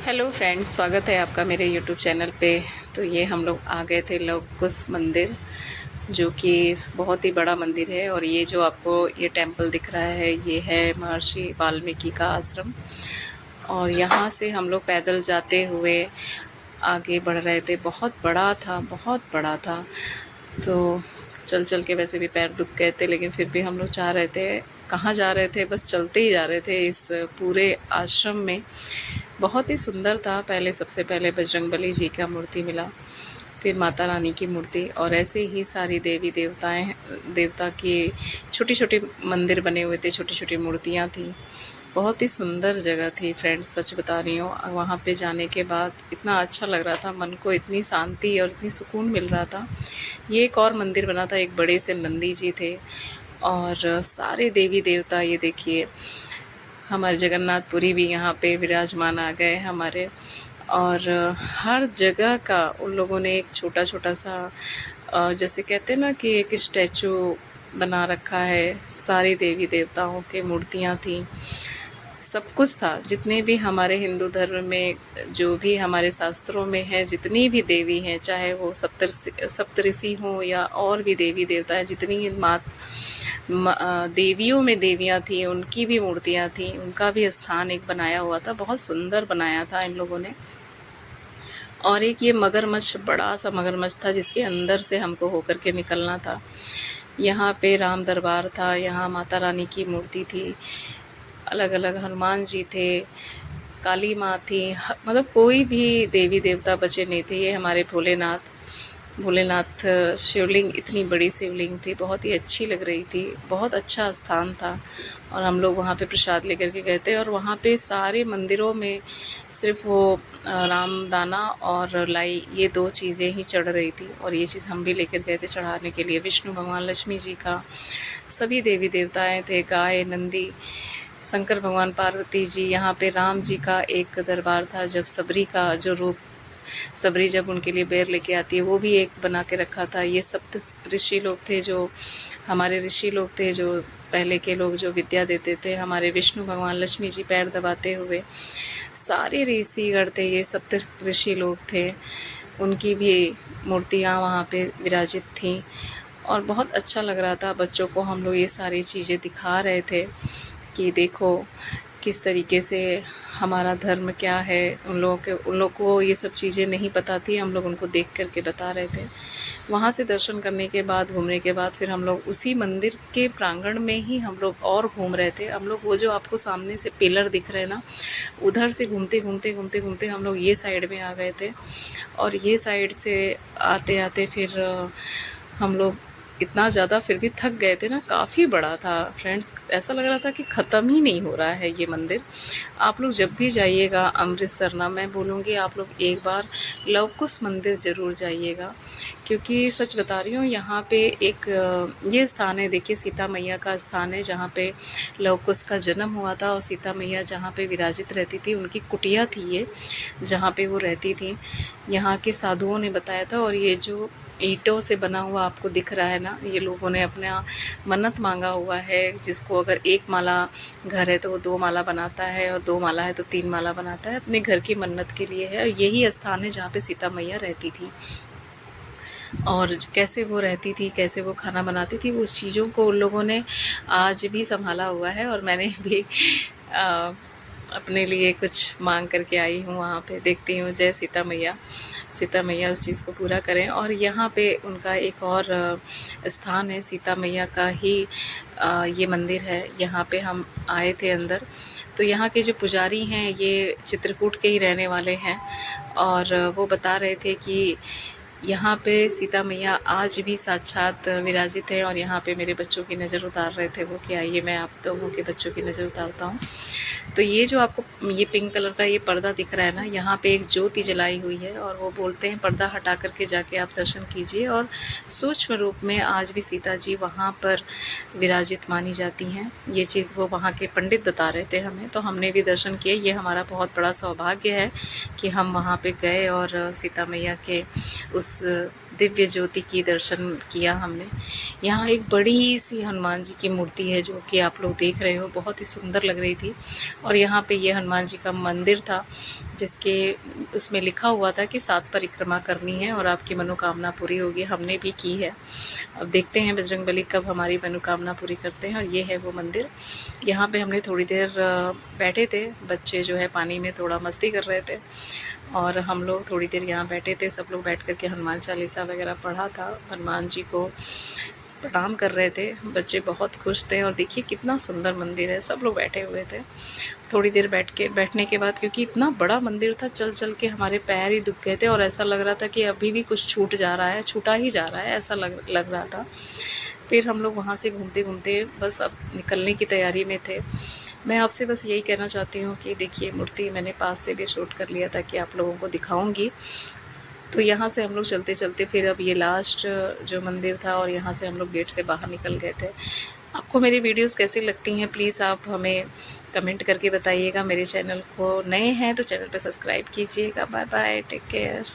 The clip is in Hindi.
हेलो फ्रेंड्स, स्वागत है आपका मेरे यूट्यूब चैनल पे। तो ये हम लोग आ गए थे लव कुश मंदिर, जो कि बहुत ही बड़ा मंदिर है। और ये जो आपको ये टेंपल दिख रहा है, ये है महर्षि वाल्मीकि का आश्रम। और यहाँ से हम लोग पैदल जाते हुए आगे बढ़ रहे थे। बहुत बड़ा था, बहुत बड़ा था। तो चल चल के वैसे भी पैर दुख गए थे, लेकिन फिर भी हम लोग चाह रहे थे, कहाँ जा रहे थे, बस चलते ही जा रहे थे इस पूरे आश्रम में। बहुत ही सुंदर था। पहले सबसे पहले बजरंगबली जी का मूर्ति मिला, फिर माता रानी की मूर्ति, और ऐसे ही सारी देवी देवता की छोटी छोटी मंदिर बने हुए थे, छोटी छोटी मूर्तियाँ थी। बहुत ही सुंदर जगह थी फ्रेंड्स, सच बता रही हूँ। वहाँ पे जाने के बाद इतना अच्छा लग रहा था, मन को इतनी शांति और इतनी सुकून मिल रहा था। ये एक और मंदिर बना था, एक बड़े से नंदी जी थे और सारे देवी देवता। ये देखिए, हमारे जगन्नाथपुरी भी यहाँ पे विराजमान आ गए हमारे। और हर जगह का उन लोगों ने एक छोटा छोटा सा जैसे कहते हैं ना कि एक स्टैचू बना रखा है। सारी देवी देवताओं के मूर्तियाँ थी, सब कुछ था। जितने भी हमारे हिंदू धर्म में, जो भी हमारे शास्त्रों में है, जितनी भी देवी हैं, चाहे वो सप्तऋषि हों या और भी देवी देवता हैं, जितनी देवियों में देवियाँ थीं, उनकी भी मूर्तियाँ थीं, उनका भी स्थान एक बनाया हुआ था। बहुत सुंदर बनाया था इन लोगों ने। और एक ये मगरमच्छ, बड़ा सा मगरमच्छ था, जिसके अंदर से हमको होकर के निकलना था। यहाँ पे राम दरबार था, यहाँ माता रानी की मूर्ति थी, अलग अलग हनुमान जी थे, काली माँ थी। मतलब कोई भी देवी देवता बचे नहीं थे। ये हमारे भोलेनाथ शिवलिंग, इतनी बड़ी शिवलिंग थी, बहुत ही अच्छी लग रही थी। बहुत अच्छा स्थान था। और हम लोग वहाँ पे प्रसाद लेकर के गए थे। और वहाँ पे सारे मंदिरों में सिर्फ वो रामदाना और लाई, ये दो चीज़ें ही चढ़ रही थी। और ये चीज़ हम भी लेकर गए थे चढ़ाने के लिए। विष्णु भगवान, लक्ष्मी जी का, सभी देवी देवताएँ थे, गाय, नंदी, शंकर भगवान, पार्वती जी। यहाँ पे राम जी का एक दरबार था, जब सबरी का जो रूप, सबरी जब उनके लिए बेर लेके आती है, वो भी एक बना के रखा था। ये सप्त ऋषि लोग थे, जो हमारे ऋषि लोग थे, जो पहले के लोग जो विद्या देते थे। हमारे विष्णु भगवान, लक्ष्मी जी पैर दबाते हुए, सारे ऋषिगण थे, ये सप्त ऋषि लोग थे। उनकी भी मूर्तियाँ वहाँ पे विराजित थीं। और बहुत अच्छा लग रहा था। बच्चों को हम लोग ये सारी चीज़ें दिखा रहे थे कि देखो किस तरीके से हमारा धर्म क्या है। उन लोगों को ये सब चीज़ें नहीं पता थी, हम लोग उनको देख कर के बता रहे थे। वहाँ से दर्शन करने के बाद, घूमने के बाद, फिर हम लोग उसी मंदिर के प्रांगण में ही हम लोग और घूम रहे थे। हम लोग वो जो आपको सामने से पिलर दिख रहे हैं ना, उधर से घूमते घूमते घूमते घूमते हम लोग ये साइड में आ गए थे। और ये साइड से आते आते फिर हम लोग इतना ज़्यादा फिर भी थक गए थे ना, काफ़ी बड़ा था फ्रेंड्स। ऐसा लग रहा था कि ख़त्म ही नहीं हो रहा है ये मंदिर। आप लोग जब भी जाइएगा अमृतसर ना, मैं बोलूँगी आप लोग एक बार लव कुश मंदिर ज़रूर जाइएगा। क्योंकि सच बता रही हूँ, यहाँ पे एक ये स्थान है, देखिए, सीता मैया का स्थान है, जहाँ पे लव कुश का जन्म हुआ था। और सीता मैया जहाँ पे विराजित रहती थी, उनकी कुटिया थी ये, जहाँ पे वो रहती थी। यहाँ के साधुओं ने बताया था। और ये जो ईंटों से बना हुआ आपको दिख रहा है ना, ये लोगों ने अपना मन्नत मांगा हुआ है। जिसको अगर एक माला घर है तो वो 2 माला बनाता है, और 2 माला है तो 3 माला बनाता है, अपने घर की मन्नत के लिए है। यही स्थान है जहाँ पे सीता मैया रहती थी। और कैसे वो रहती थी, कैसे वो खाना बनाती थी, उस चीज़ों को उन लोगों ने आज भी संभाला हुआ है। और मैंने भी आ, अपने लिए कुछ मांग करके आई हूँ वहाँ पे। देखती हूँ, जय सीता मैया, सीता मैया उस चीज़ को पूरा करें। और यहाँ पे उनका एक और स्थान है, सीता मैया का ही ये मंदिर है। यहाँ पे हम आए थे अंदर। तो यहाँ के जो पुजारी हैं, ये चित्रकूट के ही रहने वाले हैं। और वो बता रहे थे कि यहाँ पे सीता मैया आज भी साक्षात विराजित है। और यहाँ पे मेरे बच्चों की नज़र उतार रहे थे वो, कि आइए मैं आप दोनों के बच्चों की नज़र उतारता हूँ। तो ये जो आपको ये पिंक कलर का ये पर्दा दिख रहा है ना, यहाँ पे एक ज्योति जलाई हुई है। और वो बोलते हैं पर्दा हटा करके जाके आप दर्शन कीजिए। और सूक्ष्म रूप में आज भी सीता जी वहाँ पर विराजित मानी जाती हैं। ये चीज़ वो वहाँ के पंडित बता रहे थे हमें, तो हमने भी दर्शन किए। ये हमारा बहुत बड़ा सौभाग्य है कि हम वहाँ पे गए और सीता मैया के उस दिव्य ज्योति की दर्शन किया हमने। यहाँ एक बड़ी सी हनुमान जी की मूर्ति है जो कि आप लोग देख रहे हो, बहुत ही सुंदर लग रही थी। और यहाँ पे ये हनुमान जी का मंदिर था जिसके उसमें लिखा हुआ था कि 7 परिक्रमा करनी है और आपकी मनोकामना पूरी होगी। हमने भी की है। अब देखते हैं बजरंगबली कब हमारी मनोकामना पूरी करते हैं। और ये है वो मंदिर। यहाँ पे हमने थोड़ी देर बैठे थे, बच्चे जो है पानी में थोड़ा मस्ती कर रहे थे और हम लोग थोड़ी देर यहाँ बैठे थे। सब लोग बैठ कर के हनुमान चालीसा वगैरह पढ़ा था, हनुमान जी को प्रणाम कर रहे थे। बच्चे बहुत खुश थे और देखिए कितना सुंदर मंदिर है। सब लोग बैठे हुए थे। थोड़ी देर बैठने के बाद, क्योंकि इतना बड़ा मंदिर था, चल चल के हमारे पैर ही दुख गए थे और ऐसा लग रहा था कि अभी भी कुछ छूट जा रहा है, छूटा ही जा रहा है, ऐसा लग रहा था। फिर हम लोग वहाँ से घूमते घूमते बस अब निकलने की तैयारी में थे। मैं आपसे बस यही कहना चाहती हूँ कि देखिए मूर्ति मैंने पास से भी शूट कर लिया था कि आप लोगों को दिखाऊंगी। तो यहाँ से हम लोग चलते चलते फिर अब ये लास्ट जो मंदिर था और यहाँ से हम लोग गेट से बाहर निकल गए थे। आपको मेरी वीडियोस कैसी लगती हैं प्लीज़ आप हमें कमेंट करके बताइएगा। मेरे चैनल को नए हैं तो चैनल पे सब्सक्राइब कीजिएगा। Bye bye, take care.